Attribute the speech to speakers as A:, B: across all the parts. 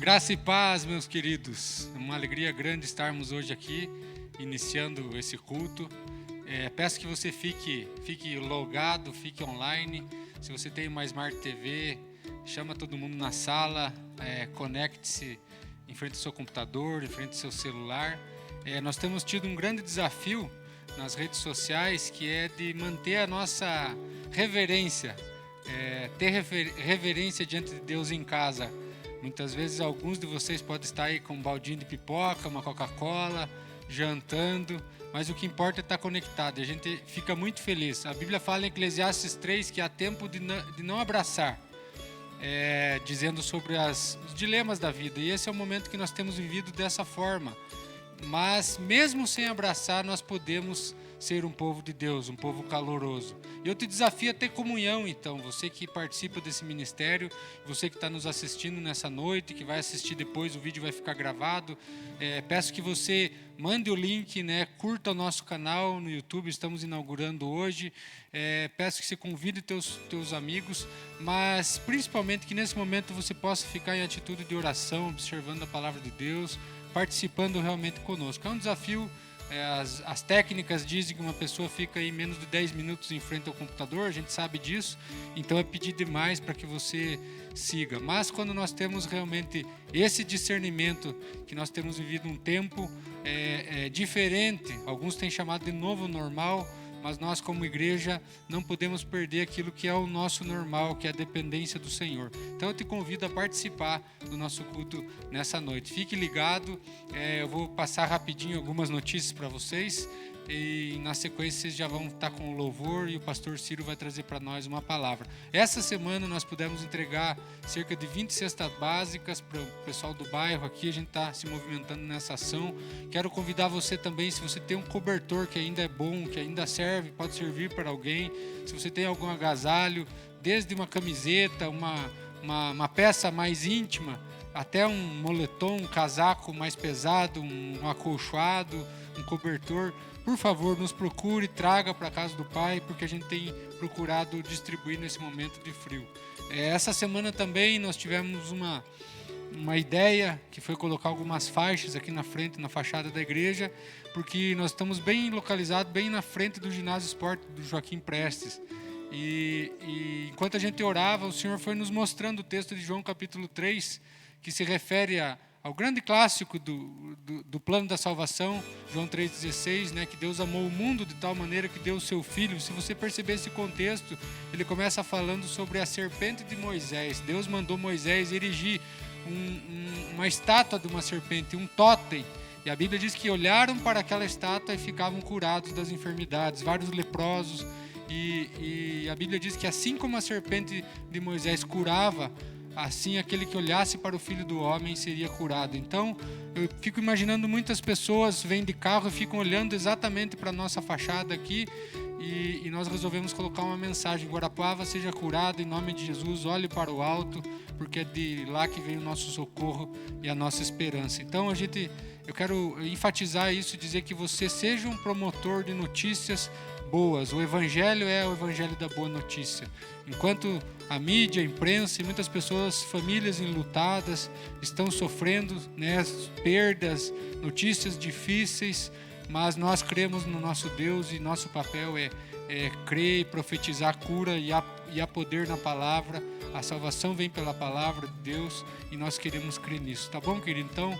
A: Graça e paz, meus queridos. É uma alegria grande estarmos hoje aqui, iniciando esse culto. Peço que você fique logado, fique online. Se você tem uma Smart TV, chama todo mundo na sala, conecte-se em frente ao seu computador, em frente ao seu celular. Nós temos tido um grande desafio nas redes sociais, que é de manter a nossa reverência, ter reverência diante de Deus em casa. Muitas vezes alguns de vocês podem estar aí com um baldinho de pipoca, uma Coca-Cola, jantando, mas o que importa é estar conectado. A gente fica muito feliz. A Bíblia fala em Eclesiastes 3 que há tempo de não abraçar, dizendo sobre os dilemas da vida. E esse é o momento que nós temos vivido dessa forma. Mas mesmo sem abraçar, nós podemos ser um povo de Deus, um povo caloroso. Eu te desafio a ter comunhão, então, você que participa desse ministério, você que está nos assistindo nessa noite, que vai assistir depois, o vídeo vai ficar gravado. Peço que você mande o link, curta o nosso canal no YouTube, estamos inaugurando hoje. Peço que você convide teus amigos, mas principalmente que nesse momento você possa ficar em atitude de oração, observando a palavra de Deus, participando realmente conosco. É um desafio. As técnicas dizem que uma pessoa fica aí menos de 10 minutos em frente ao computador, a gente sabe disso, então é pedir demais para que você siga. Mas quando nós temos realmente esse discernimento, que nós temos vivido um tempo diferente, alguns têm chamado de novo normal, mas nós como igreja não podemos perder aquilo que é o nosso normal, que é a dependência do Senhor. Então eu te convido a participar do nosso culto nessa noite. Fique ligado, eu vou passar rapidinho algumas notícias para vocês e na sequência vocês já vão estar com o louvor e o pastor Ciro vai trazer para nós uma palavra. Essa semana nós pudemos entregar cerca de 20 cestas básicas para o pessoal do bairro aqui, a gente está se movimentando nessa ação. Quero convidar você também, se você tem um cobertor que ainda é bom, que ainda serve, pode servir para alguém, se você tem algum agasalho, desde uma camiseta, uma peça mais íntima, até um moletom, um casaco mais pesado, um acolchoado, um cobertor, por favor, nos procure, traga para a casa do Pai, porque a gente tem procurado distribuir nesse momento de frio. Essa semana também nós tivemos uma ideia, que foi colocar algumas faixas aqui na frente, na fachada da igreja, porque nós estamos bem localizados, bem na frente do ginásio esporte do Joaquim Prestes. E enquanto a gente orava, o Senhor foi nos mostrando o texto de João capítulo 3, que se refere ao grande clássico do plano da salvação, João 3,16, que Deus amou o mundo de tal maneira que deu o seu Filho. Se você perceber esse contexto, ele começa falando sobre a serpente de Moisés. Deus mandou Moisés erigir uma estátua de uma serpente, um tótem. E a Bíblia diz que olharam para aquela estátua e ficavam curados das enfermidades, vários leprosos. E a Bíblia diz que assim como a serpente de Moisés curava, assim aquele que olhasse para o Filho do Homem seria curado. Então, eu fico imaginando muitas pessoas vêm de carro e ficam olhando exatamente para a nossa fachada aqui e nós resolvemos colocar uma mensagem: Guarapuava seja curado em nome de Jesus, olhe para o alto, porque é de lá que vem o nosso socorro e a nossa esperança. Então, eu quero enfatizar isso, dizer que você seja um promotor de notícias boas. O Evangelho é o Evangelho da boa notícia. Enquanto a mídia, a imprensa e muitas pessoas, famílias enlutadas, estão sofrendo perdas, notícias difíceis, mas nós cremos no nosso Deus e nosso papel é crer e profetizar a cura e há poder na palavra. A salvação vem pela palavra de Deus e nós queremos crer nisso. Tá bom, querido? Então,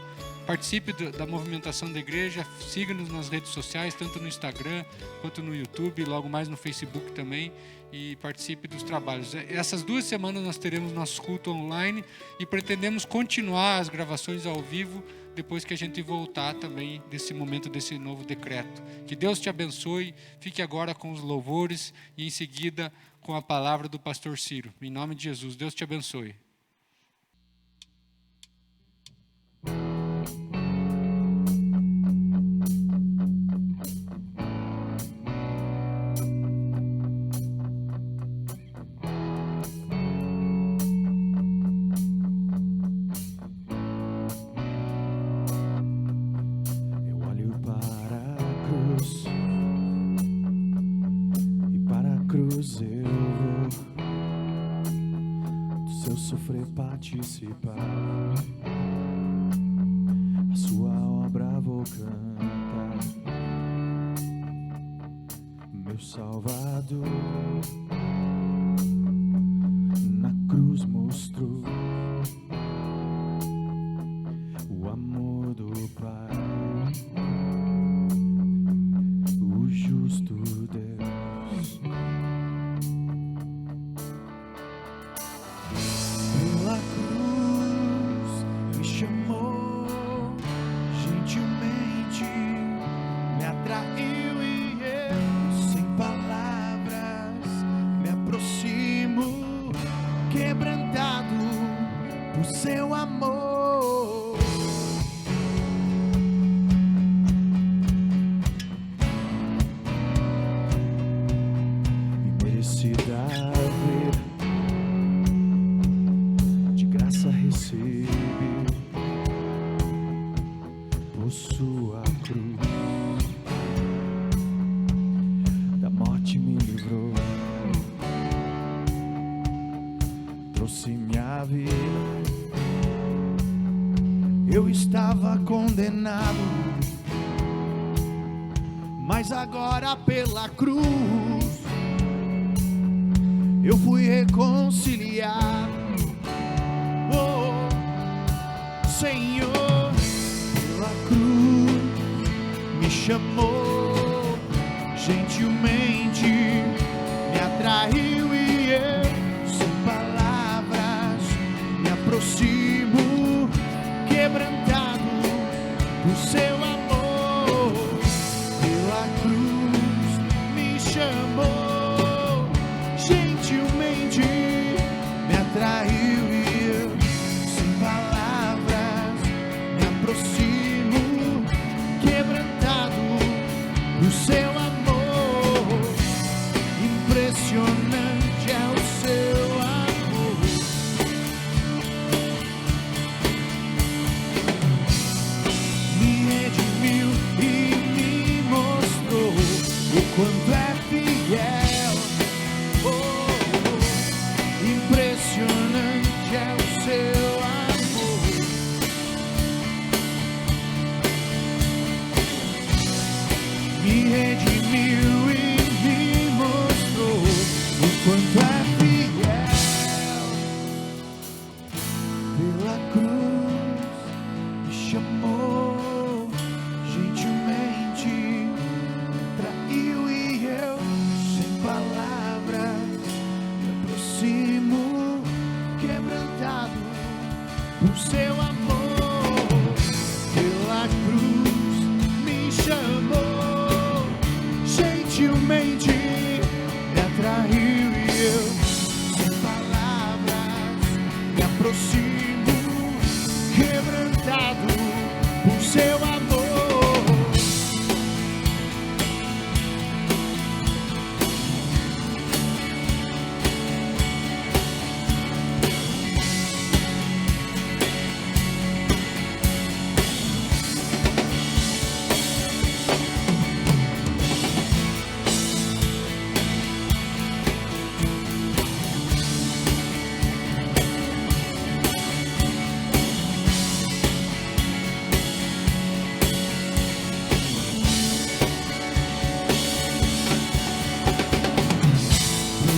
A: participe da movimentação da igreja, siga-nos nas redes sociais, tanto no Instagram quanto no YouTube, logo mais no Facebook também, e participe dos trabalhos. Essas 2 semanas nós teremos nosso culto online e pretendemos continuar as gravações ao vivo depois que a gente voltar também desse momento, desse novo decreto. Que Deus te abençoe, fique agora com os louvores e em seguida com a palavra do pastor Ciro. Em nome de Jesus, Deus te abençoe.
B: Sofrer, participar. a sua obra vou cantar, meu Salvador na cruz mostrou o amor do Pai, o justo Deus. Pela cruz me chamou, gentilmente me atraiu e eu, sem palavras, me aproximo, quebrantado por seu amor. Imerecida ver, de graça recebi, por sua cruz, da morte me livrou, trouxe minha vida. Eu estava condenado, mas agora pela cruz eu fui reconciliado. Oh, Senhor, pela cruz me chamou, gentilmente me atraiu e eu, sem palavras, me aproximo, quebrantado por seu amor. Pela cruz me chamou, gentilmente me atraiu e eu, sem palavras, me aproximo, quebrantado por seu amor. Impressionante é o seu amor. Me redimiu e me mostrou o quanto é fiel. Oh, impressionante é o seu amor. Me redimiu e me mostrou o quanto é fiel. Pela cruz me chamou, gentilmente me traiu e eu, sem palavras, me aproximo, quebrantado por seu amor. Pela cruz me chamou, gentilmente me atraiu e eu, sem palavras, me aproximo, quebrantado por seu amor.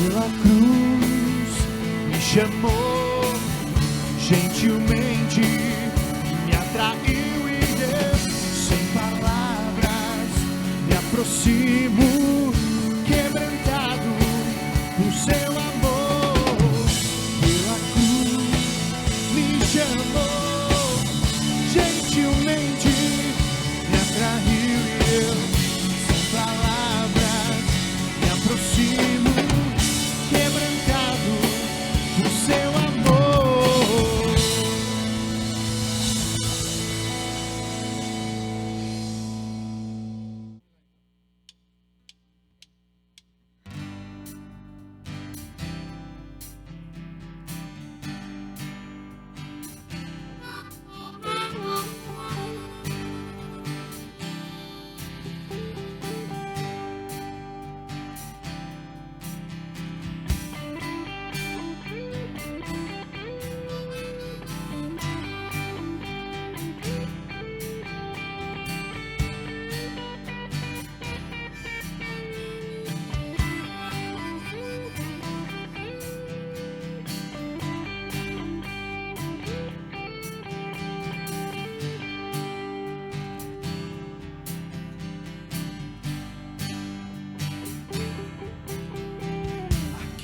B: Pela cruz me chamou, gentilmente me atraiu e eu, sem palavras, me aproximo, quebrantado por seu amor. Pela cruz me chamou, gentilmente me atraiu e eu, sem palavras, me aproximo, quebrantado por seu amor.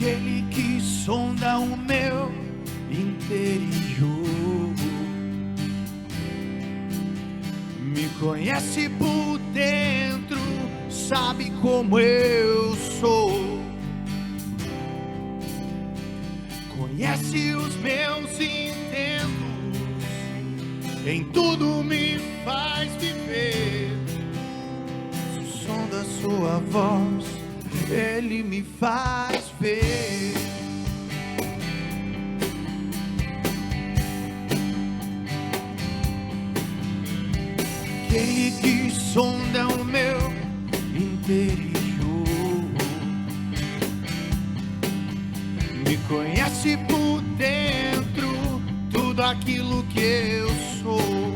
B: aquele que sonda o meu interior, me conhece por dentro, sabe como eu sou, conhece os meus intentos, em tudo me faz viver. O som da sua voz, ele me faz ver. Aquele que sonda o meu interior, me conhece por dentro, tudo aquilo que eu sou,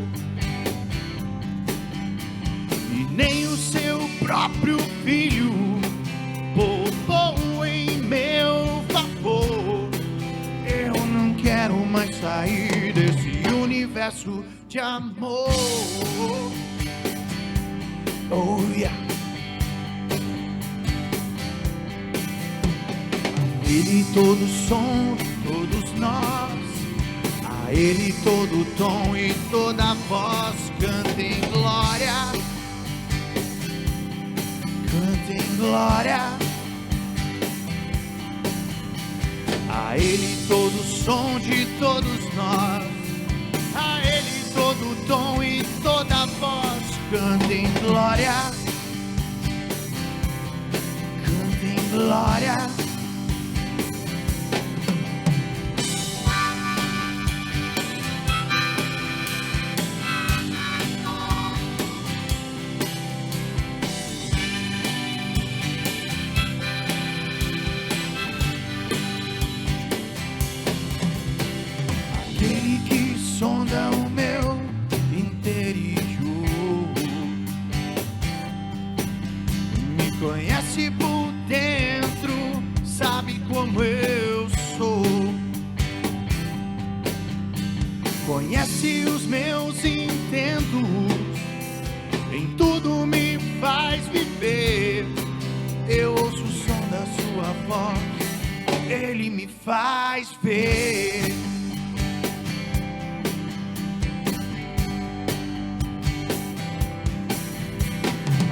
B: e nem o seu próprio filho poupou em meu favor. Eu não quero mais sair desse universo de amor. Oh yeah. Ele todo som, todos nós, a Ele todo tom e toda voz, canta em glória, canta em glória. A Ele todo som de todos nós, a Ele todo tom e toda voz, canta em glória, canta em glória. Aquele que sonda o meu interior, me conhece por dentro, sabe como eu sou, conhece os meus intentos, em tudo me faz viver. Eu ouço o som da sua voz, ele me faz ver.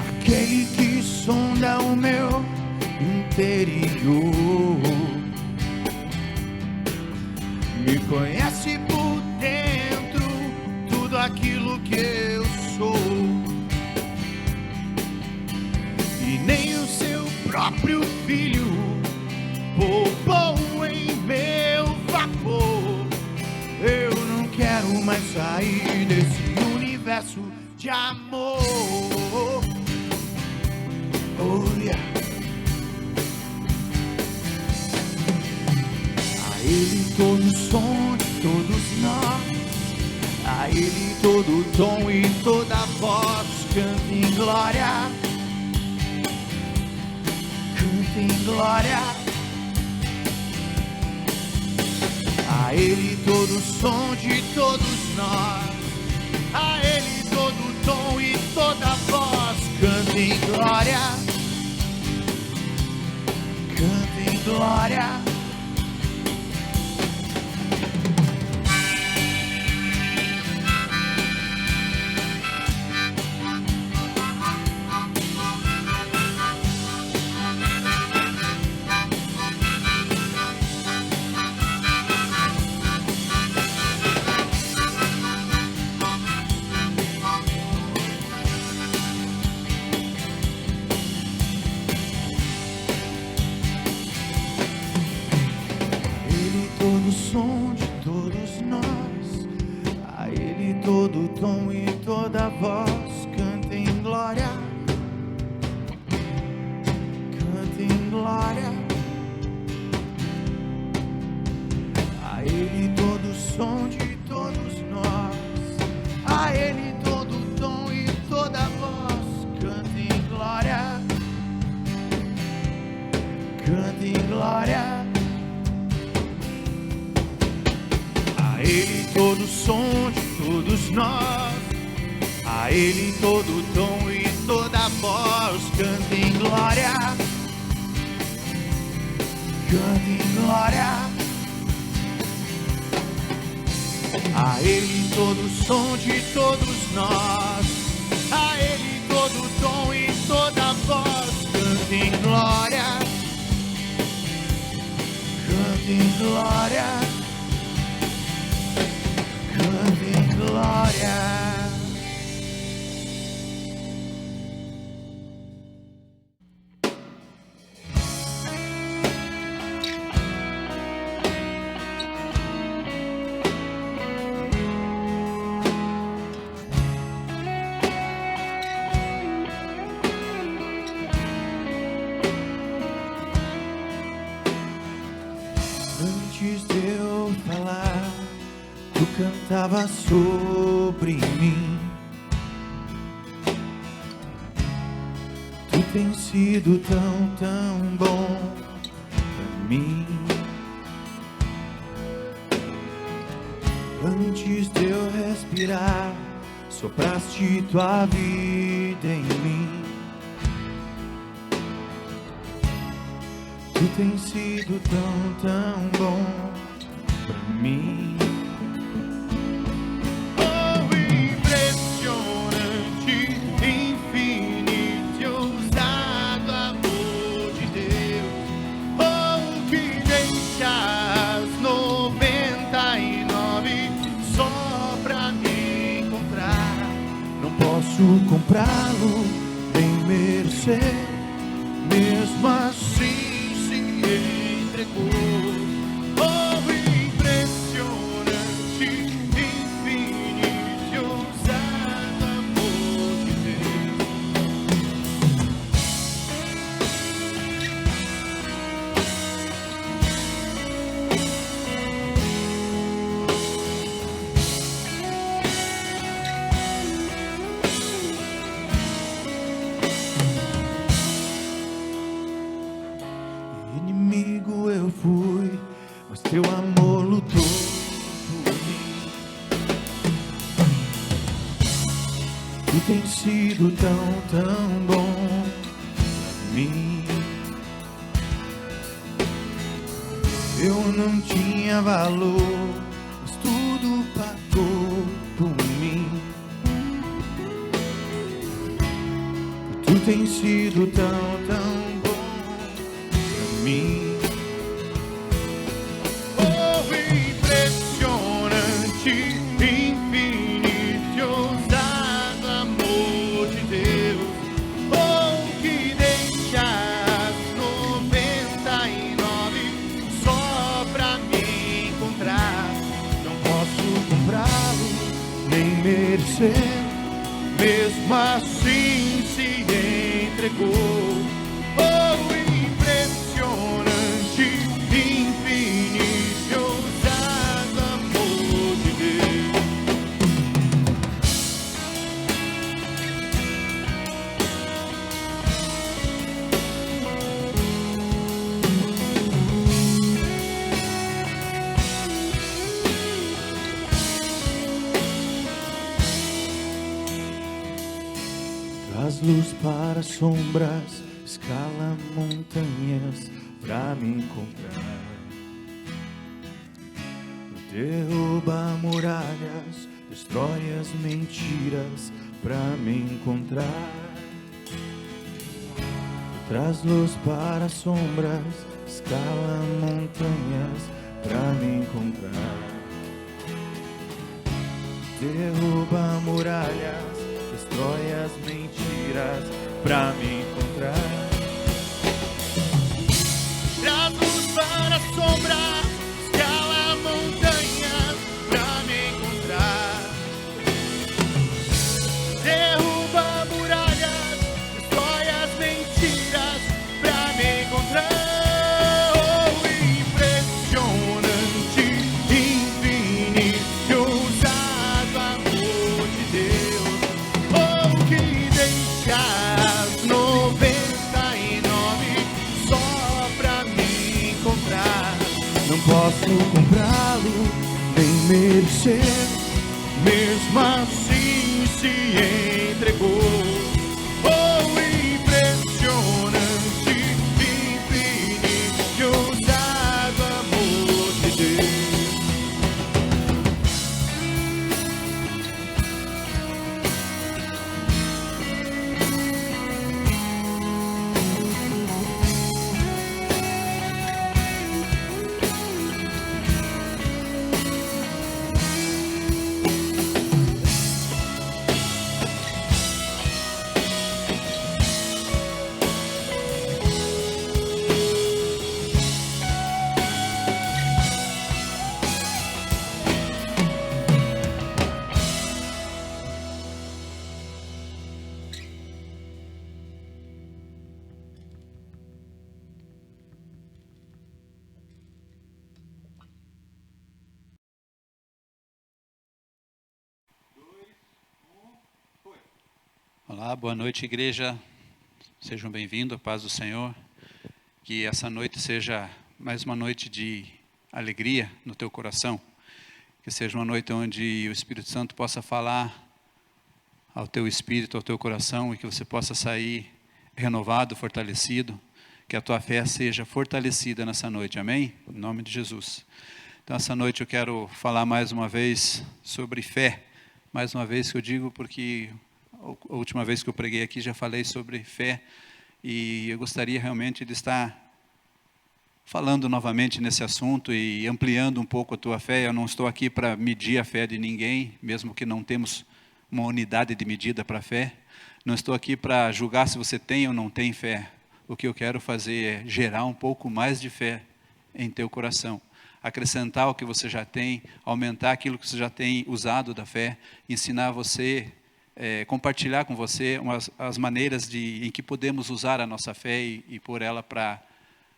B: Aquele que sonda o meu interior, me conhece por dentro, tudo aquilo que eu sou, e nem o seu próprio filho poupou em meu favor. Eu não quero mais sair desse universo de amor. Oh yeah. A Ele todo som de todos nós, a Ele todo tom e toda voz, canta em glória, canta em glória. A Ele todo som de todos nós, a Ele todo tom e toda voz, canta em glória, canta em glória. Todo som de todos nós, a Ele todo tom e toda voz, canta em glória, canta em glória. A Ele todo som de todos nós, a Ele todo tom e toda voz, canta em glória, canta em glória. A Ele todo som de todos nós, a Ele todo tom e toda voz, canta em glória, cantem glória. A Ele todo som de todos nós, a Ele todo tom e toda voz. Cantem glória, cantem glória, cantem glória. Cantava sobre mim. Tu tens sido tão bom pra mim. Antes de eu respirar, sopraste tua vida em mim. Tu tens sido tão bom pra mim. Comprá-lo nem merecer, mesmo assim se entregou. Oh, impressionante, infinito e ousado amor de Deus. Teu amor lutou por mim. Tu tens sido tão bom pra mim. Eu não tinha valor, mas tudo pagou por mim. Tu tens sido tão bom pra mim. Mesmo assim se entregou. Oh, impressionante, infinito e ousado amor de Deus. Traz luz para sombras, escala montanhas pra me encontrar. Derruba muralhas, destrói as mentiras pra me encontrar. Traz luz para sombras, escala montanhas pra me encontrar. Derruba muralhas, destrói as mentiras pra me encontrar. Traz luz para sombras, escala montanhas pra me encontrar. Derruba muralhas, destrói as mentiras pra me encontrar. Posso comprá-lo, nem merecer, mesmo assim se entregou. Oh, impressionante, infinito e ousado.
C: Olá, boa noite, igreja. Sejam bem-vindos, paz do Senhor. Que essa noite seja mais uma noite de alegria no teu coração. Que seja uma noite onde o Espírito Santo possa falar ao teu espírito, ao teu coração, e que você possa sair renovado, fortalecido. Que a tua fé seja fortalecida nessa noite, amém? Em nome de Jesus. Então, essa noite eu quero falar mais uma vez sobre fé. Mais uma vez que eu digo porque a última vez que eu preguei aqui já falei sobre fé. E eu gostaria realmente de estar falando novamente nesse assunto e ampliando um pouco a tua fé. Eu não estou aqui para medir a fé de ninguém, mesmo que não temos uma unidade de medida para a fé. Não estou aqui para julgar se você tem ou não tem fé. O que eu quero fazer é gerar um pouco mais de fé em teu coração. Acrescentar o que você já tem, aumentar aquilo que você já tem usado da fé, ensinar você, compartilhar com você as maneiras em que podemos usar a nossa fé e pôr ela para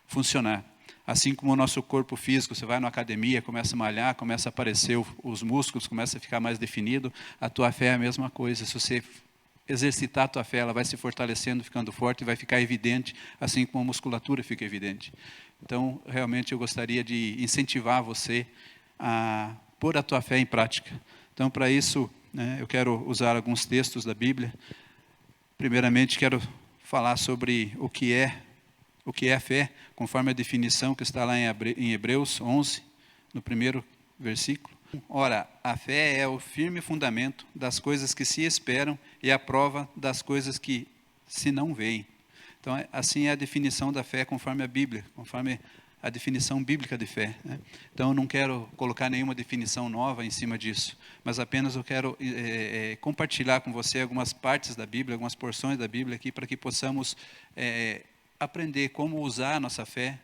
C: funcionar. Assim como o nosso corpo físico, você vai na academia, começa a malhar, começa a aparecer os músculos, começa a ficar mais definido, a tua fé é a mesma coisa. Se você exercitar a tua fé, ela vai se fortalecendo, ficando forte, e vai ficar evidente, assim como a musculatura fica evidente. Então, realmente eu gostaria de incentivar você a pôr a tua fé em prática. Então, para isso, eu quero usar alguns textos da Bíblia. Primeiramente, quero falar sobre o que é a fé, conforme a definição que está lá em Hebreus 11, no primeiro versículo. Ora, a fé é o firme fundamento das coisas que se esperam e a prova das coisas que se não veem. Então, assim é a definição da fé conforme a Bíblia, conforme a definição bíblica de fé. Então, eu não quero colocar nenhuma definição nova em cima disso, mas apenas eu quero compartilhar com você algumas partes da Bíblia, algumas porções da Bíblia aqui, para que possamos aprender como usar a nossa fé,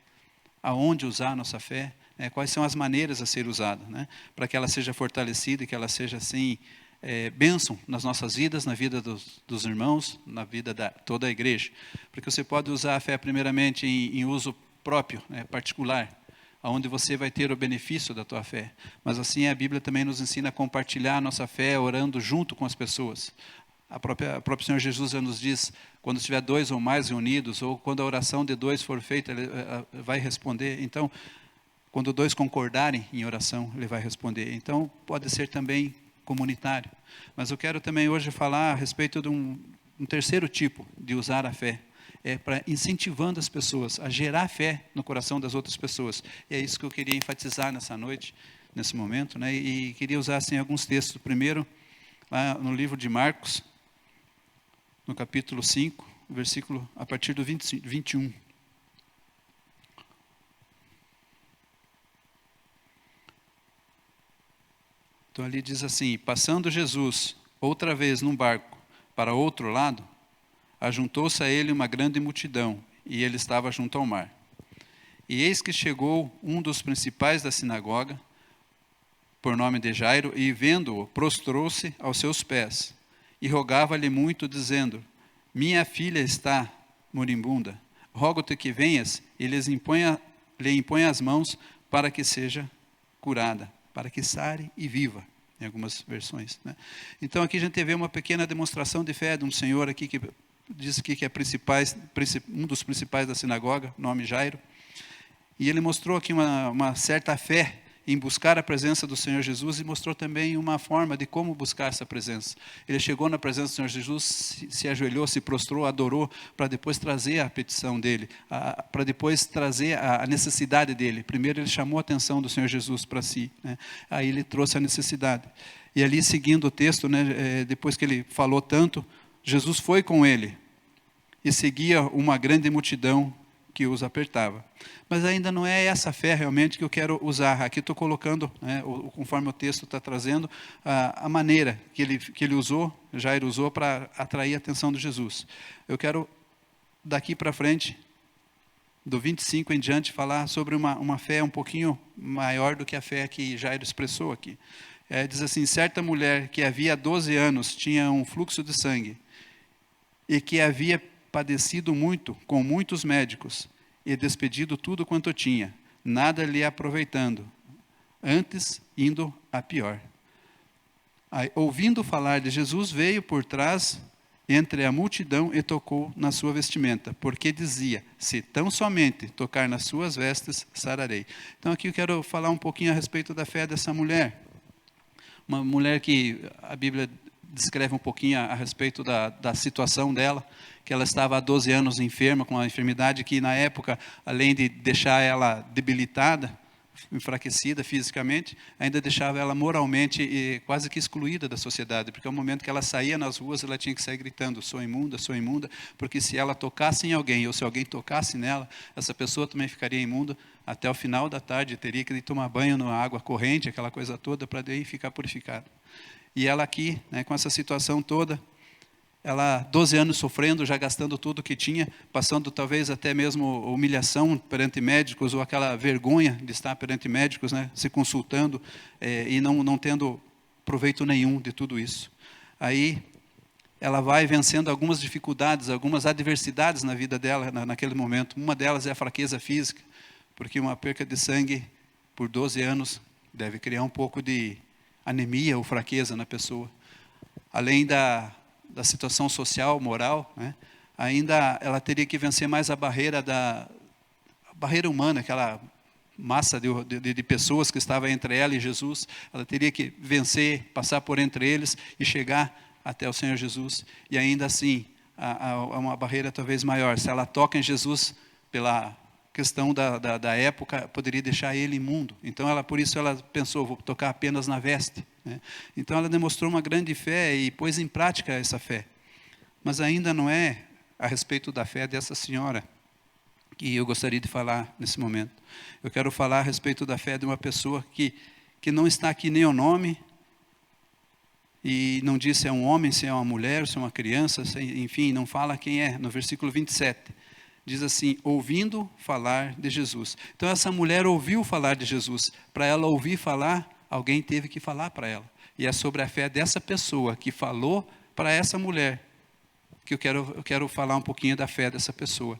C: aonde usar a nossa fé, quais são as maneiras a ser usada, para que ela seja fortalecida e que ela seja assim, bênção nas nossas vidas, na vida dos irmãos, na vida de toda a igreja. Porque você pode usar a fé primeiramente em uso próprio, particular, onde você vai ter o benefício da tua fé. Mas assim a Bíblia também nos ensina a compartilhar a nossa fé orando junto com as pessoas. O próprio Senhor Jesus já nos diz, quando estiver 2 ou mais reunidos, ou quando a oração de 2 for feita, Ele vai responder. Então, quando 2 concordarem em oração, Ele vai responder. Então, pode ser também comunitário. Mas eu quero também hoje falar a respeito de um terceiro tipo de usar a fé. Para incentivando as pessoas a gerar fé no coração das outras pessoas. E é isso que eu queria enfatizar nessa noite, nesse momento. E queria usar assim, alguns textos. Primeiro, lá no livro de Marcos, no capítulo 5, versículo a partir do 21. Então ali diz assim: passando Jesus outra vez num barco para outro lado, ajuntou-se a ele uma grande multidão, e ele estava junto ao mar. E eis que chegou um dos principais da sinagoga, por nome de Jairo, e vendo-o, prostrou-se aos seus pés, e rogava-lhe muito, dizendo: minha filha está moribunda, rogo-te que venhas e lhe imponha as mãos para que seja curada, para que sare e viva, em algumas versões. Então aqui a gente vê uma pequena demonstração de fé de um senhor aqui que diz aqui que é um dos principais da sinagoga, nome Jairo, e ele mostrou aqui uma certa fé em buscar a presença do Senhor Jesus, e mostrou também uma forma de como buscar essa presença. Ele chegou na presença do Senhor Jesus, se ajoelhou, se prostrou, adorou, para depois trazer a petição dele, para depois trazer a necessidade dele. Primeiro ele chamou a atenção do Senhor Jesus para si, aí ele trouxe a necessidade. E ali, seguindo o texto, depois que ele falou tanto, Jesus foi com ele, e seguia uma grande multidão que os apertava. Mas ainda não é essa fé realmente que eu quero usar. Aqui estou colocando, conforme o texto está trazendo, a maneira que ele usou, Jairo usou para atrair a atenção de Jesus. Eu quero, daqui para frente, do 25 em diante, falar sobre uma fé um pouquinho maior do que a fé que Jairo expressou aqui. Diz assim: certa mulher que havia 12 anos tinha um fluxo de sangue, e que havia padecido muito com muitos médicos, e despedido tudo quanto tinha, nada lhe aproveitando, antes indo a pior. Aí, ouvindo falar de Jesus, veio por trás entre a multidão e tocou na sua vestimenta, porque dizia, se tão somente tocar nas suas vestes, sararei. Então aqui eu quero falar um pouquinho a respeito da fé dessa mulher. Uma mulher que a Bíblia descreve um pouquinho a respeito da situação dela, que ela estava há 12 anos enferma, com uma enfermidade que na época, além de deixar ela debilitada, enfraquecida fisicamente, ainda deixava ela moralmente e quase que excluída da sociedade, porque ao momento que ela saía nas ruas, ela tinha que sair gritando, sou imunda, porque se ela tocasse em alguém, ou se alguém tocasse nela, essa pessoa também ficaria imunda, até o final da tarde, teria que ir tomar banho na água corrente, aquela coisa toda, para daí ficar purificada. E ela aqui, né, com essa situação toda, ela 12 anos sofrendo, já gastando tudo que tinha, passando talvez até mesmo humilhação perante médicos, ou aquela vergonha de estar perante médicos, né, se consultando, e não tendo proveito nenhum de tudo isso. Aí ela vai vencendo algumas dificuldades, algumas adversidades na vida dela naquele momento. Uma delas é a fraqueza física, porque uma perca de sangue por 12 anos deve criar um pouco de anemia ou fraqueza na pessoa. Além da situação social, moral, né? Ainda ela teria que vencer mais a barreira humana, aquela massa de pessoas que estava entre ela e Jesus. Ela teria que vencer, passar por entre eles e chegar até o Senhor Jesus. E ainda assim, há uma barreira talvez maior. Se ela toca em Jesus pela questão da época, poderia deixar ele imundo. Então, por isso ela pensou, vou tocar apenas na veste. Né? Então, ela demonstrou uma grande fé e pôs em prática essa fé. Mas ainda não é a respeito da fé dessa senhora que eu gostaria de falar nesse momento. Eu quero falar a respeito da fé de uma pessoa que não está aqui nem o nome, e não diz se é um homem, se é uma mulher, se é uma criança, enfim, não fala quem é. No versículo 27. Diz assim, ouvindo falar de Jesus. Então essa mulher ouviu falar de Jesus. Para ela ouvir falar, alguém teve que falar para ela. E é sobre a fé dessa pessoa que falou para essa mulher que eu quero falar um pouquinho da fé dessa pessoa.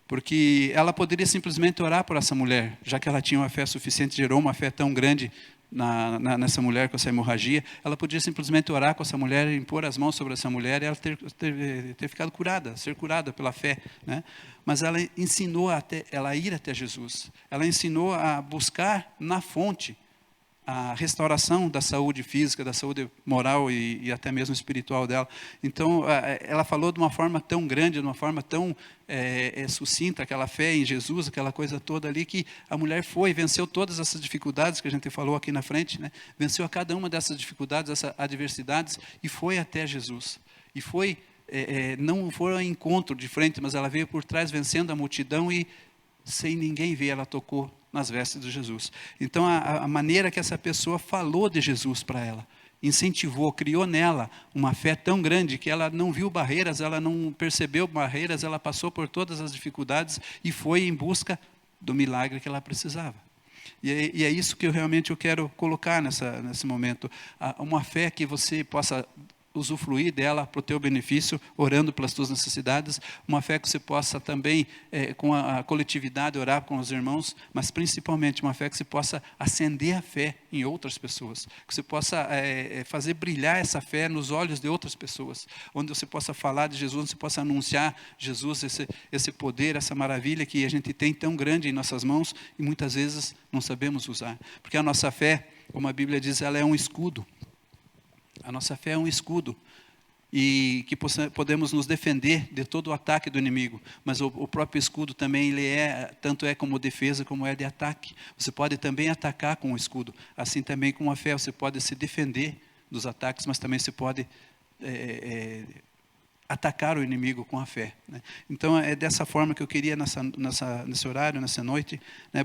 C: Porque ela poderia simplesmente orar por essa mulher, já que ela tinha uma fé suficiente, gerou uma fé tão grande nessa mulher com essa hemorragia. Ela podia simplesmente orar com essa mulher, impor as mãos sobre essa mulher e ela ter ficado curada, ser curada pela fé, né? Mas ela ensinou ela a ir até Jesus. Ela ensinou a buscar na fonte a restauração da saúde física, da saúde moral e até mesmo espiritual dela. Então, ela falou de uma forma tão grande, de uma forma tão sucinta, aquela fé em Jesus, aquela coisa toda ali, que a mulher venceu todas essas dificuldades que a gente falou aqui na frente, né? Venceu a cada uma dessas dificuldades, essas adversidades, e foi até Jesus. E não foi ao encontro de frente, mas ela veio por trás, vencendo a multidão, e sem ninguém ver, ela tocou nas vestes de Jesus. Então, a maneira que essa pessoa falou de Jesus para ela, incentivou, criou nela uma fé tão grande que ela não viu barreiras, ela não percebeu barreiras, ela passou por todas as dificuldades e foi em busca do milagre que ela precisava. E é isso que eu quero colocar nesse momento. Uma fé que você possa usufruir dela para o teu benefício, orando pelas tuas necessidades, uma fé que você possa também, com a coletividade, orar com os irmãos, mas principalmente uma fé que você possa acender a fé em outras pessoas, que você possa fazer brilhar essa fé nos olhos de outras pessoas, onde você possa falar de Jesus, onde você possa anunciar Jesus, esse poder, essa maravilha que a gente tem tão grande em nossas mãos e muitas vezes não sabemos usar, porque a nossa fé, como a Bíblia diz, ela é um escudo. A nossa fé é um escudo e que podemos nos defender de todo o ataque do inimigo, mas o próprio escudo também tanto é como defesa como é de ataque. Você pode também atacar com o escudo, assim também com a fé você pode se defender dos ataques, mas também se pode atacar o inimigo com a fé, né? Então é dessa forma que eu queria nesse horário, nessa noite, né,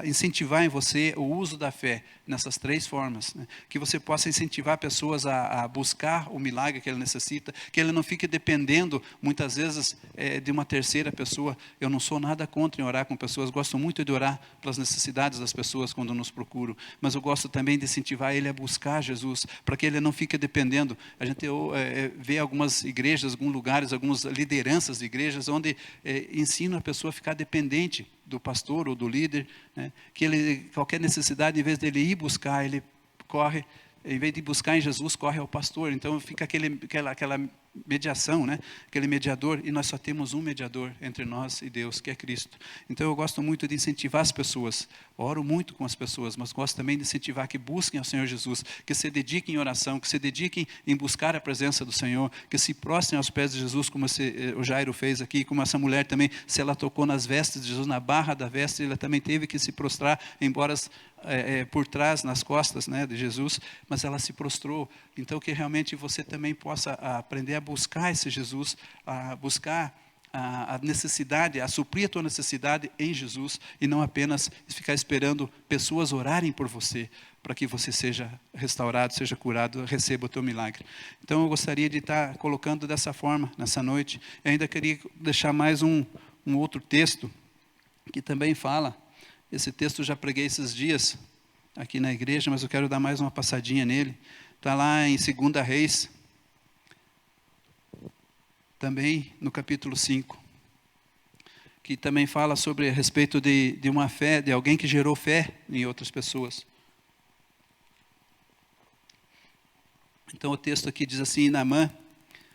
C: incentivar em você o uso da fé nessas 3 formas, né? Que você possa incentivar pessoas a buscar o milagre que ele necessita, que ele não fique dependendo muitas vezes de uma terceira pessoa. Eu não sou nada contra em orar com pessoas, gosto muito de orar pelas necessidades das pessoas quando nos procuram, mas eu gosto também de incentivar ele a buscar Jesus, para que ele não fique dependendo. A gente vê algumas igrejas, alguns lugares, algumas lideranças de igrejas, onde ensinam a pessoa a ficar dependente do pastor ou do líder, né? Que qualquer necessidade, em vez dele ir buscar, ele corre, em vez de buscar em Jesus, corre ao pastor. Então fica aquela mediação, né? Aquele mediador, e nós só temos um mediador entre nós e Deus, que é Cristo. Então eu gosto muito de incentivar as pessoas, oro muito com as pessoas, mas gosto também de incentivar que busquem ao Senhor Jesus, que se dediquem em oração, que se dediquem em buscar a presença do Senhor, que se prostrem aos pés de Jesus, como o Jairo fez aqui, como essa mulher também, se ela tocou nas vestes de Jesus, na barra da veste, ela também teve que se prostrar, embora por trás, nas costas, né, de Jesus, mas ela se prostrou. Então que realmente você também possa aprender a buscar esse Jesus, a buscar a necessidade, a suprir a tua necessidade em Jesus, e não apenas ficar esperando pessoas orarem por você, para que você seja restaurado, seja curado, receba o teu milagre. Então eu gostaria de estar colocando dessa forma, nessa noite. Eu ainda queria deixar mais um outro texto, que também fala. Esse texto eu já preguei esses dias aqui na igreja, mas eu quero dar mais uma passadinha nele. Está lá em 2 Reis, também no capítulo 5, que também fala sobre a respeito de uma fé, de alguém que gerou fé em outras pessoas. Então o texto aqui diz assim: Naamã,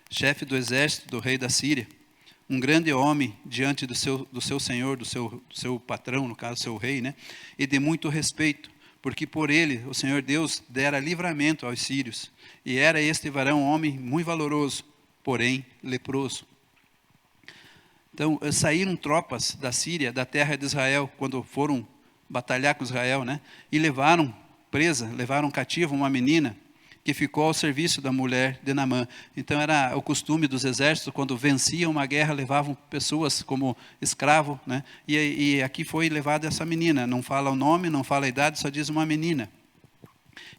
C: chefe do exército do rei da Síria, um grande homem diante do seu senhor, do seu patrão, no caso, seu rei, né? E de muito respeito, porque por ele, o Senhor Deus, dera livramento aos sírios. E era este varão um homem muito valoroso, porém leproso. Então, saíram tropas da Síria, da terra de Israel, quando foram batalhar com Israel, né? E levaram cativo uma menina, que ficou ao serviço da mulher de Naamã. Então era o costume dos exércitos, quando venciam uma guerra, levavam pessoas como escravo, né? E aqui foi levada essa menina, não fala o nome, não fala a idade, só diz uma menina.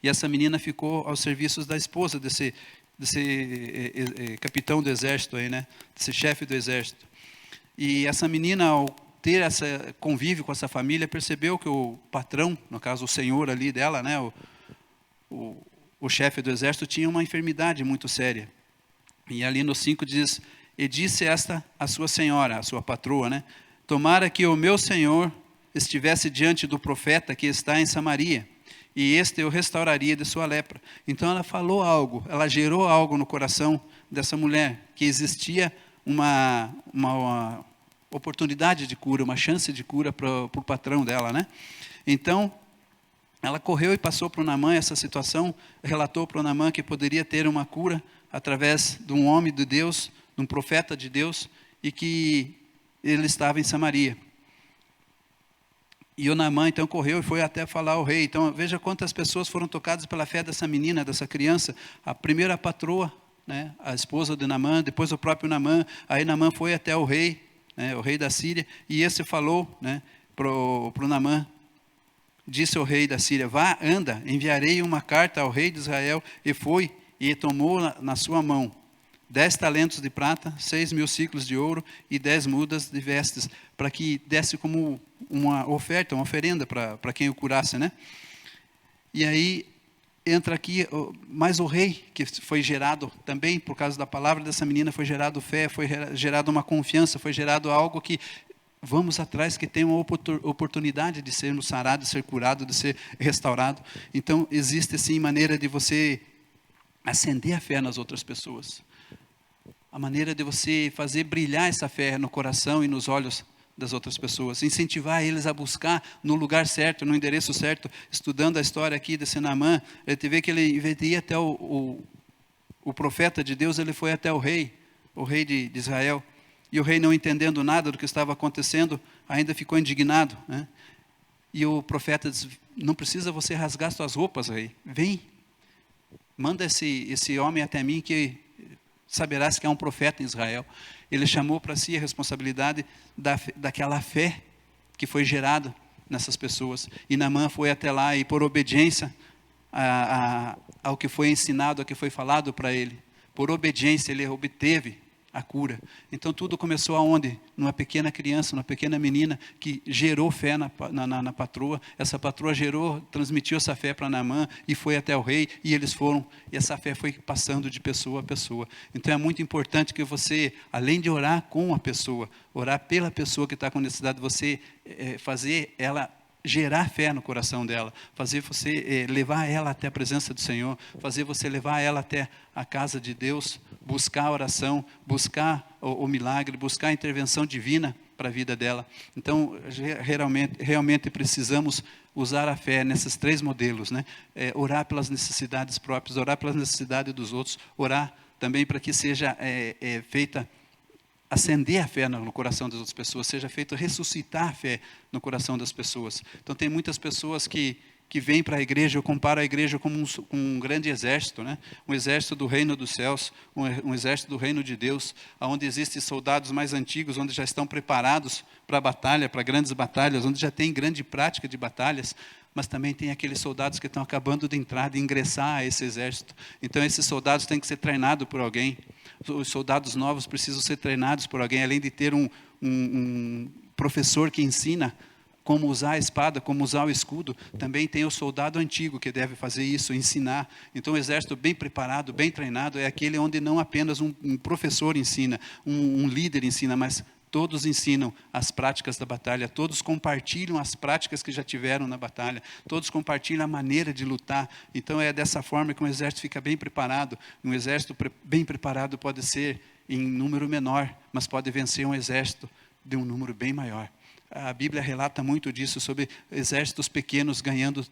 C: E essa menina ficou aos serviços da esposa desse capitão do exército aí, né? Desse chefe do exército. E essa menina, ao ter esse convívio com essa família, percebeu que o patrão, no caso o senhor ali dela, né? O chefe do exército tinha uma enfermidade muito séria. E ali no 5 diz: e disse esta a sua senhora, a sua patroa, né? Tomara que o meu senhor estivesse diante do profeta que está em Samaria, e este eu restauraria de sua lepra. Então ela falou algo, ela gerou algo no coração dessa mulher, que existia uma oportunidade de cura, uma chance de cura para o patrão dela, né? Então ela correu e passou para o Naamã essa situação, relatou para o Naamã que poderia ter uma cura através de um homem de Deus, de um profeta de Deus, e que ele estava em Samaria. E o Naamã então correu e foi até falar ao rei. Então veja quantas pessoas foram tocadas pela fé dessa menina, dessa criança. A primeira patroa, né, a esposa de Naamã, depois o próprio Naamã. Aí Naamã foi até o rei, né, o rei da Síria, e esse falou, né, para o Naamã. Disse o rei da Síria: vá, anda, enviarei uma carta ao rei de Israel. E foi, e tomou na sua mão 10 talentos de prata, 6.000 ciclos de ouro e 10 mudas de vestes, para que desse como uma oferta, uma oferenda para quem o curasse, né? E aí entra aqui, mas o rei, que foi gerado também, por causa da palavra dessa menina, foi gerado fé, foi gerado uma confiança, foi gerado algo que vamos atrás, que tem uma oportunidade de sermos sarados, de ser curado, de ser restaurado. Então, existe sim maneira de você acender a fé nas outras pessoas. A maneira de você fazer brilhar essa fé no coração e nos olhos das outras pessoas. Incentivar eles a buscar no lugar certo, no endereço certo. Estudando a história aqui desse Naamã, a gente vê que ele, em vez de ir até o profeta de Deus, ele foi até o rei de Israel. E o rei, não entendendo nada do que estava acontecendo, ainda ficou indignado, né? E o profeta diz: não precisa você rasgar suas roupas, rei. Vem, manda esse homem até mim, que saberás que é um profeta em Israel. Ele chamou para si a responsabilidade daquela fé que foi gerada nessas pessoas. E Naamã foi até lá e, por obediência ao que foi ensinado, ao que foi falado para ele, por obediência ele obteve a cura. Então tudo começou aonde? Numa pequena criança, uma pequena menina que gerou fé na patroa. Essa patroa transmitiu essa fé para Naamã e foi até o rei, e eles foram, e essa fé foi passando de pessoa a pessoa. Então é muito importante que você, além de orar com a pessoa, orar pela pessoa que está com necessidade, você fazer ela gerar fé no coração dela, fazer você levar ela até a presença do Senhor, fazer você levar ela até a casa de Deus, buscar a oração, buscar o milagre, buscar a intervenção divina para a vida dela. Então, realmente precisamos usar a fé nesses 3 modelos, né? Orar pelas necessidades próprias, orar pelas necessidades dos outros, orar também para que seja feita, acender a fé no coração das outras pessoas, seja feito ressuscitar a fé no coração das pessoas. Então, tem muitas pessoas que vêm para a igreja, eu comparo a igreja como um grande exército, né? Um exército do reino dos céus, um exército do reino de Deus, onde existem soldados mais antigos, onde já estão preparados para a batalha, para grandes batalhas, onde já tem grande prática de batalhas, mas também tem aqueles soldados que estão acabando de entrar, de ingressar a esse exército. Então, esses soldados têm que ser treinados por alguém. Os soldados novos precisam ser treinados por alguém, além de ter um professor que ensina como usar a espada, como usar o escudo, também tem o soldado antigo que deve fazer isso, ensinar. Então, o exército bem preparado, bem treinado, é aquele onde não apenas um professor ensina, um líder ensina, mas todos ensinam as práticas da batalha, todos compartilham as práticas que já tiveram na batalha, todos compartilham a maneira de lutar. Então, é dessa forma que um exército fica bem preparado. Um exército bem preparado pode ser em número menor, mas pode vencer um exército de um número bem maior. A Bíblia relata muito disso, sobre exércitos pequenos ganhando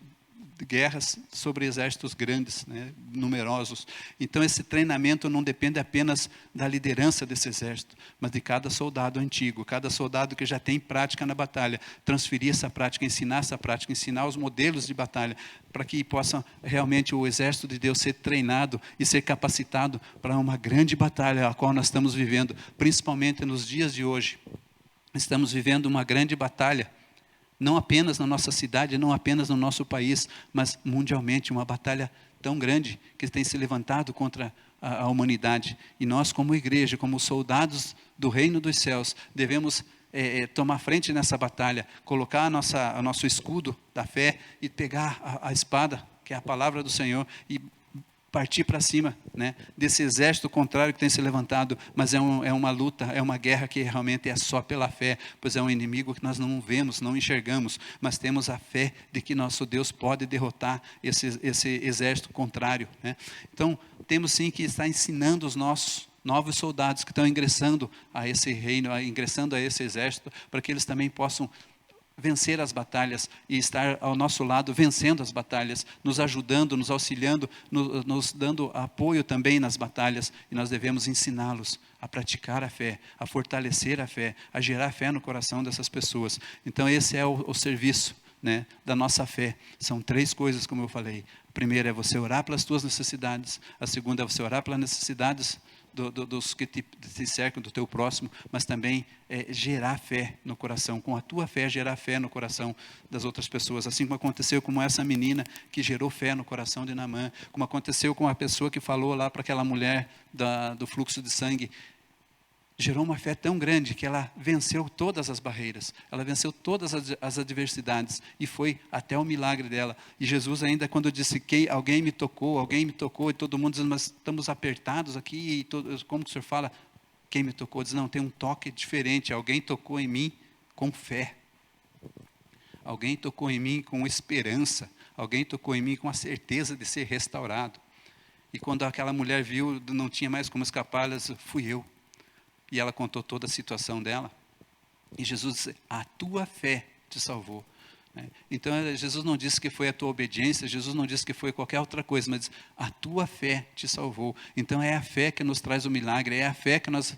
C: guerras sobre exércitos grandes, né, numerosos. Então, esse treinamento não depende apenas da liderança desse exército, mas de cada soldado antigo, cada soldado que já tem prática na batalha, transferir essa prática, ensinar os modelos de batalha, para que possa realmente o exército de Deus ser treinado e ser capacitado para uma grande batalha, a qual nós estamos vivendo, principalmente nos dias de hoje. Estamos vivendo uma grande batalha, não apenas na nossa cidade, não apenas no nosso país, mas mundialmente, uma batalha tão grande que tem se levantado contra a humanidade. E nós, como igreja, como soldados do reino dos céus, devemos tomar frente nessa batalha, colocar o nosso escudo da fé e pegar a espada, que é a palavra do Senhor, e partir para cima, né, desse exército contrário que tem se levantado, mas é uma luta, é uma guerra que realmente é só pela fé, pois é um inimigo que nós não vemos, não enxergamos, mas temos a fé de que nosso Deus pode derrotar esse exército contrário, né? Então, temos sim que estar ensinando os nossos novos soldados que estão ingressando a esse reino, ingressando a esse exército, para que eles também possam vencer as batalhas e estar ao nosso lado, vencendo as batalhas, nos ajudando, nos auxiliando, nos dando apoio também nas batalhas. E nós devemos ensiná-los a praticar a fé, a fortalecer a fé, a gerar fé no coração dessas pessoas. Então, esse é o serviço, né, da nossa fé. São 3 coisas, como eu falei. A primeira é você orar pelas tuas necessidades. A segunda é você orar pelas necessidades dos que te cercam, do teu próximo, mas também gerar fé no coração, com a tua fé gerar fé no coração das outras pessoas, assim como aconteceu com essa menina que gerou fé no coração de Naamã, como aconteceu com a pessoa que falou lá para aquela mulher do fluxo de sangue, gerou uma fé tão grande que ela venceu todas as barreiras, ela venceu todas as adversidades e foi até o milagre dela. E Jesus ainda, quando disse que alguém me tocou, e todo mundo dizendo, mas estamos apertados aqui, como que o senhor fala? Quem me tocou? Diz, não, tem um toque diferente, alguém tocou em mim com fé, alguém tocou em mim com esperança, alguém tocou em mim com a certeza de ser restaurado. E quando aquela mulher viu, não tinha mais como escapar, ela disse, fui eu. E ela contou toda a situação dela. E Jesus disse, a tua fé te salvou. Então, Jesus não disse que foi a tua obediência, Jesus não disse que foi qualquer outra coisa, mas a tua fé te salvou. Então, é a fé que nos traz o milagre, é a fé que nós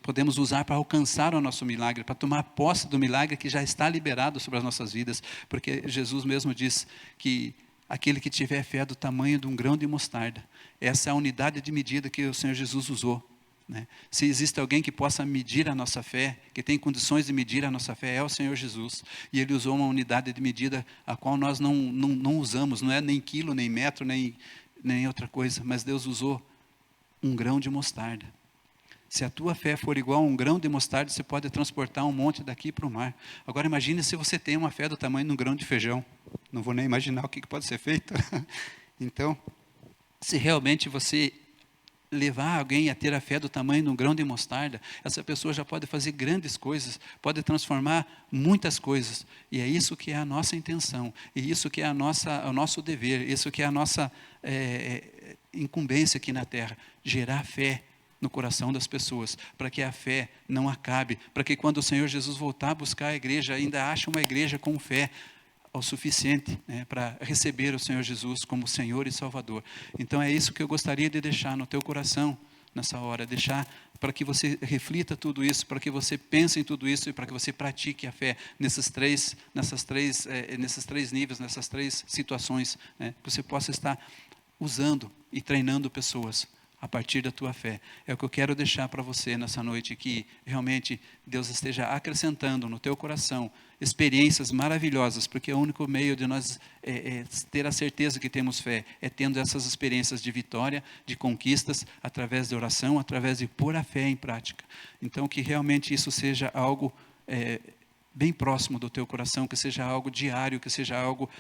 C: podemos usar para alcançar o nosso milagre, para tomar posse do milagre que já está liberado sobre as nossas vidas. Porque Jesus mesmo diz que aquele que tiver fé do tamanho de um grão de mostarda, essa é a unidade de medida que o Senhor Jesus usou. Se existe alguém que possa medir a nossa fé, que tem condições de medir a nossa fé, é o Senhor Jesus. E Ele usou uma unidade de medida a qual nós não usamos, não é nem quilo, nem metro, nem outra coisa, mas Deus usou um grão de mostarda. Se a tua fé for igual a um grão de mostarda, você pode transportar um monte daqui para o mar. Agora imagine se você tem uma fé do tamanho de um grão de feijão. Não vou nem imaginar o que pode ser feito. Então, se realmente você levar alguém a ter a fé do tamanho de um grão de mostarda, essa pessoa já pode fazer grandes coisas, pode transformar muitas coisas. E é isso que é a nossa intenção, e isso que é o nosso dever, isso que é a nossa incumbência aqui na terra, gerar fé no coração das pessoas, para que a fé não acabe, para que quando o Senhor Jesus voltar a buscar a igreja, ainda ache uma igreja com fé o suficiente, né, para receber o Senhor Jesus como Senhor e Salvador. Então é isso que eu gostaria de deixar no teu coração nessa hora, deixar para que você reflita tudo isso, para que você pense em tudo isso e para que você pratique a fé nesses três níveis, nessas três situações, né, que você possa estar usando e treinando pessoas a partir da tua fé. É o que eu quero deixar para você nessa noite, que realmente Deus esteja acrescentando no teu coração experiências maravilhosas, porque o único meio de nós ter a certeza que temos fé é tendo essas experiências de vitória, de conquistas, através de oração, através de pôr a fé em prática. Então, que realmente isso seja algo bem próximo do teu coração, que seja algo diário, que seja algo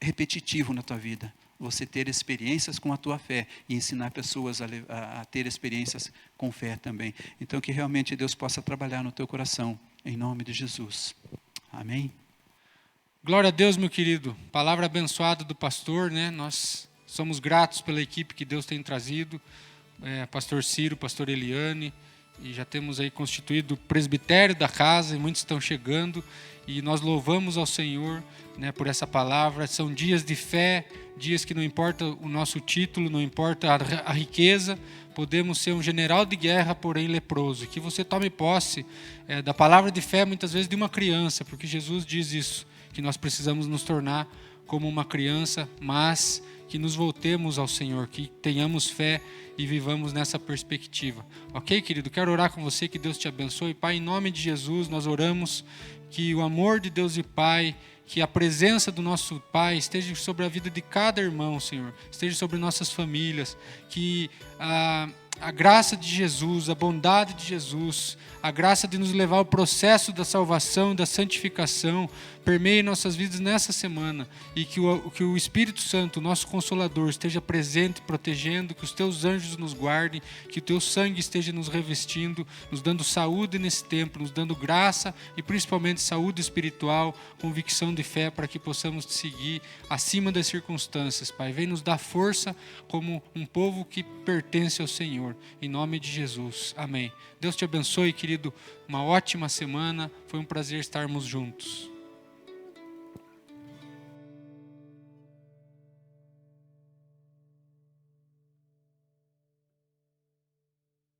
C: repetitivo na tua vida. Você ter experiências com a tua fé e ensinar pessoas a ter experiências com fé também. Então, que realmente Deus possa trabalhar no teu coração, em nome de Jesus. Amém?
A: Glória a Deus, meu querido. Palavra abençoada do pastor, né? Nós somos gratos pela equipe que Deus tem trazido. Pastor Ciro, pastor Eliane, e já temos aí constituído o presbitério da casa, e muitos estão chegando. E nós louvamos ao Senhor, né, por essa palavra. São dias de fé, dias que não importa o nosso título, não importa a riqueza, podemos ser um general de guerra, porém leproso. Que você tome posse da palavra de fé, muitas vezes de uma criança, porque Jesus diz isso, que nós precisamos nos tornar como uma criança, mas que nos voltemos ao Senhor, que tenhamos fé e vivamos nessa perspectiva. Ok, querido? Quero orar com você, que Deus te abençoe. Pai, em nome de Jesus, nós oramos que o amor de Deus e Pai, que a presença do nosso Pai esteja sobre a vida de cada irmão, Senhor, esteja sobre nossas famílias, que a graça de Jesus, a bondade de Jesus, a graça de nos levar ao processo da salvação e da santificação, permeie nossas vidas nessa semana, e que o Espírito Santo, nosso Consolador, esteja presente, protegendo, que os teus anjos nos guardem, que o teu sangue esteja nos revestindo, nos dando saúde nesse tempo, nos dando graça e principalmente saúde espiritual, convicção de fé, para que possamos te seguir acima das circunstâncias, Pai. Vem nos dar força como um povo que pertence ao Senhor, em nome de Jesus. Amém. Deus te abençoe, querido. Uma ótima semana. Foi um prazer estarmos juntos.